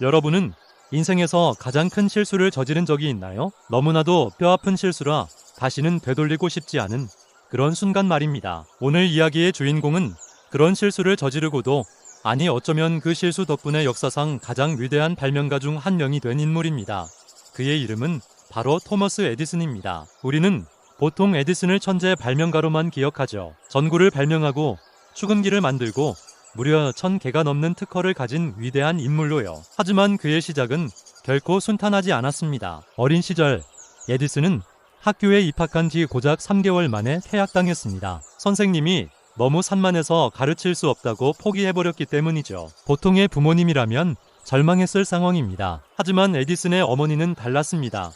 여러분은 인생에서 가장 큰 실수를 저지른 적이 있나요? 너무나도 뼈아픈 실수라 다시는 되돌리고 싶지 않은 그런 순간 말입니다. 오늘 이야기의 주인공은 그런 실수를 저지르고도 아니 어쩌면 그 실수 덕분에 역사상 가장 위대한 발명가 중 한 명이 된 인물입니다. 그의 이름은 바로 토머스 에디슨입니다. 우리는 보통 에디슨을 천재 발명가로만 기억하죠. 전구를 발명하고 축음기를 만들고 무려 1000개가 넘는 특허를 가진 위대한 인물로요. 하지만 그의 시작은 결코 순탄하지 않았습니다. 어린 시절 에디슨은 학교에 입학한 지 고작 3개월 만에 퇴학당했습니다. 선생님이 너무 산만해서 가르칠 수 없다고 포기해버렸기 때문이죠. 보통의 부모님이라면 절망했을 상황입니다. 하지만 에디슨의 어머니는 달랐습니다.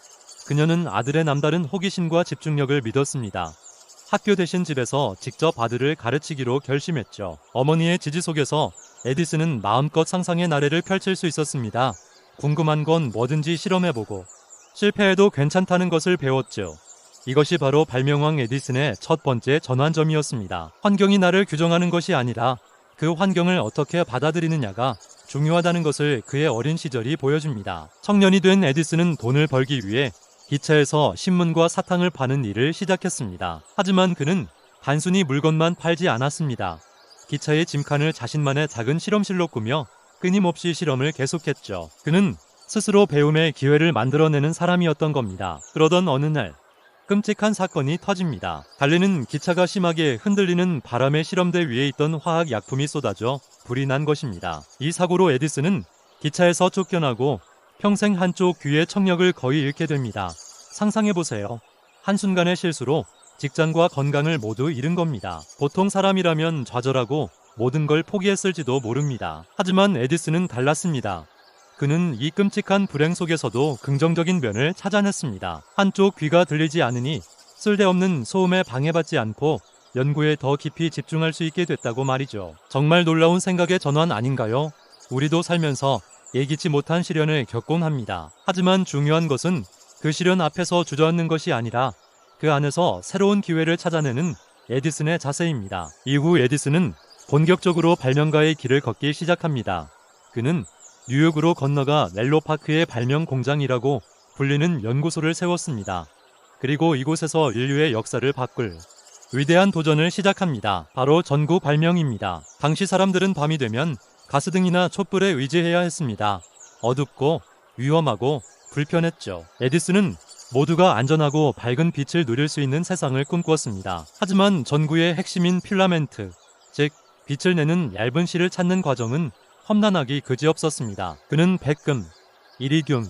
그녀는 아들의 남다른 호기심과 집중력을 믿었습니다. 학교 대신 집에서 직접 아들을 가르치기로 결심했죠. 어머니의 지지 속에서 에디슨은 마음껏 상상의 나래를 펼칠 수 있었습니다. 궁금한 건 뭐든지 실험해보고 실패해도 괜찮다는 것을 배웠죠. 이것이 바로 발명왕 에디슨의 첫 번째 전환점이었습니다. 환경이 나를 규정하는 것이 아니라 그 환경을 어떻게 받아들이느냐가 중요하다는 것을 그의 어린 시절이 보여줍니다. 청년이 된 에디슨은 돈을 벌기 위해 기차에서 신문과 사탕을 파는 일을 시작했습니다. 하지만 그는 단순히 물건만 팔지 않았습니다. 기차의 짐칸을 자신만의 작은 실험실로 꾸며 끊임없이 실험을 계속했죠. 그는 스스로 배움의 기회를 만들어내는 사람이었던 겁니다. 그러던 어느 날 끔찍한 사건이 터집니다. 달리는 기차가 심하게 흔들리는 바람에 실험대 위에 있던 화학 약품이 쏟아져 불이 난 것입니다. 이 사고로 에디슨은 기차에서 쫓겨나고 평생 한쪽 귀의 청력을 거의 잃게 됩니다. 상상해보세요. 한순간의 실수로 직장과 건강을 모두 잃은 겁니다. 보통 사람이라면 좌절하고 모든 걸 포기했을지도 모릅니다. 하지만 에디슨은 달랐습니다. 그는 이 끔찍한 불행 속에서도 긍정적인 면을 찾아냈습니다. 한쪽 귀가 들리지 않으니 쓸데없는 소음에 방해받지 않고 연구에 더 깊이 집중할 수 있게 됐다고 말이죠. 정말 놀라운 생각의 전환 아닌가요? 우리도 살면서 예기치 못한 시련을 겪곤 합니다. 하지만 중요한 것은 그 시련 앞에서 주저앉는 것이 아니라 그 안에서 새로운 기회를 찾아내는 에디슨의 자세입니다. 이후 에디슨은 본격적으로 발명가의 길을 걷기 시작합니다. 그는 뉴욕으로 건너가 멜로파크의 발명 공장이라고 불리는 연구소를 세웠습니다. 그리고 이곳에서 인류의 역사를 바꿀 위대한 도전을 시작합니다. 바로 전구 발명입니다. 당시 사람들은 밤이 되면 가스등이나 촛불에 의지해야 했습니다. 어둡고 위험하고 불편했죠. 에디슨은 모두가 안전하고 밝은 빛을 누릴 수 있는 세상을 꿈꾸었습니다. 하지만 전구의 핵심인 필라멘트, 즉 빛을 내는 얇은 실을 찾는 과정은 험난하기 그지없었습니다. 그는 백금, 이리듐,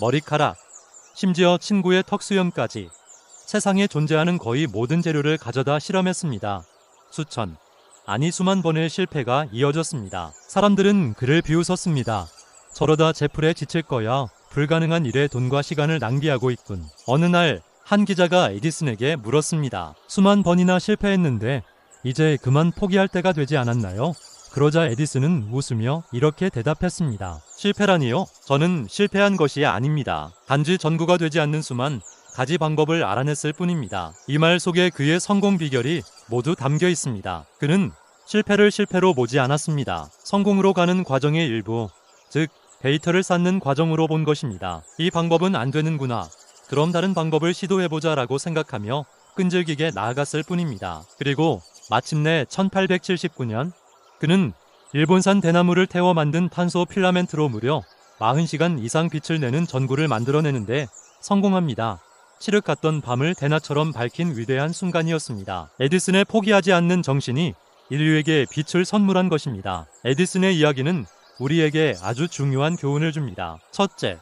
머리카락, 심지어 친구의 턱수염까지 세상에 존재하는 거의 모든 재료를 가져다 실험했습니다. 수천, 아니 수만 번의 실패가 이어졌습니다. 사람들은 그를 비웃었습니다. 저러다 제풀에 지칠 거야. 불가능한 일에 돈과 시간을 낭비하고 있군. 어느 날 한 기자가 에디슨에게 물었습니다. 수만 번이나 실패했는데 이제 그만 포기할 때가 되지 않았나요? 그러자 에디슨은 웃으며 이렇게 대답했습니다. 실패라니요? 저는 실패한 것이 아닙니다. 단지 전구가 되지 않는 수만 가지 방법을 알아냈을 뿐입니다. 이 말 속에 그의 성공 비결이 모두 담겨 있습니다. 그는 실패를 실패로 보지 않았습니다. 성공으로 가는 과정의 일부, 즉 데이터를 쌓는 과정으로 본 것입니다. 이 방법은 안 되는구나. 그럼 다른 방법을 시도해보자 라고 생각하며 끈질기게 나아갔을 뿐입니다. 그리고 마침내 1879년 그는 일본산 대나무를 태워 만든 탄소 필라멘트로 무려 40시간 이상 빛을 내는 전구를 만들어내는데 성공합니다. 칠흑 같던 밤을 대낮처럼 밝힌 위대한 순간이었습니다. 에디슨의 포기하지 않는 정신이 인류에게 빛을 선물한 것입니다. 에디슨의 이야기는 우리에게 아주 중요한 교훈을 줍니다. 첫째,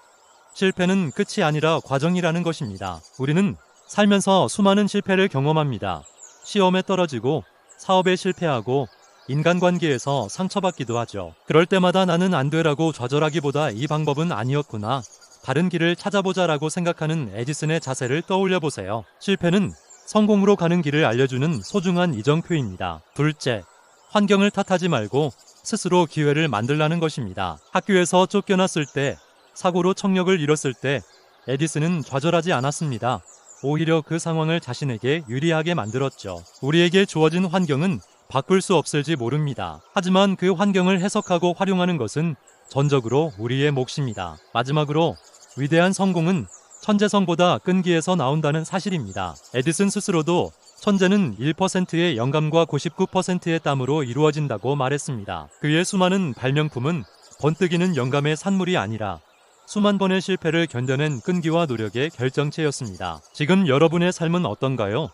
실패는 끝이 아니라 과정이라는 것입니다. 우리는 살면서 수많은 실패를 경험합니다. 시험에 떨어지고 사업에 실패하고 인간관계에서 상처받기도 하죠. 그럴 때마다 나는 안 되라고 좌절하기보다 이 방법은 아니었구나. 다른 길을 찾아보자라고 생각하는 에디슨의 자세를 떠올려 보세요. 실패는 성공으로 가는 길을 알려주는 소중한 이정표입니다. 둘째, 환경을 탓하지 말고 스스로 기회를 만들라는 것입니다. 학교에서 쫓겨났을 때, 사고로 청력을 잃었을 때 에디슨은 좌절하지 않았습니다. 오히려 그 상황을 자신에게 유리하게 만들었죠. 우리에게 주어진 환경은 바꿀 수 없을지 모릅니다. 하지만 그 환경을 해석하고 활용하는 것은 전적으로 우리의 몫입니다. 마지막으로 위대한 성공은 천재성보다 끈기에서 나온다는 사실입니다. 에디슨 스스로도 천재는 1%의 영감과 99%의 땀으로 이루어진다고 말했습니다. 그의 수많은 발명품은 번뜩이는 영감의 산물이 아니라 수만 번의 실패를 견뎌낸 끈기와 노력의 결정체였습니다. 지금 여러분의 삶은 어떤가요?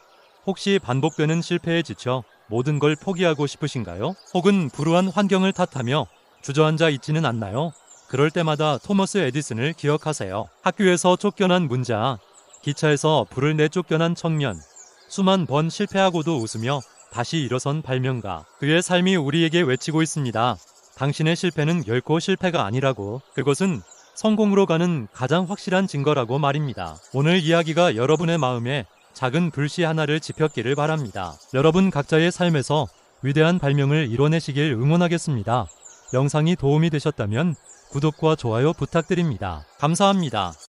혹시 반복되는 실패에 지쳐 모든 걸 포기하고 싶으신가요? 혹은 불우한 환경을 탓하며 주저앉아 있지는 않나요? 그럴 때마다 토머스 에디슨을 기억하세요. 학교에서 쫓겨난 문자, 기차에서 불을 내 쫓겨난 청년, 수만 번 실패하고도 웃으며 다시 일어선 발명가. 그의 삶이 우리에게 외치고 있습니다. 당신의 실패는 결코 실패가 아니라고. 그것은 성공으로 가는 가장 확실한 증거라고 말입니다. 오늘 이야기가 여러분의 마음에 작은 불씨 하나를 지폈기를 바랍니다. 여러분 각자의 삶에서 위대한 발명을 이뤄내시길 응원하겠습니다. 영상이 도움이 되셨다면 구독과 좋아요 부탁드립니다. 감사합니다.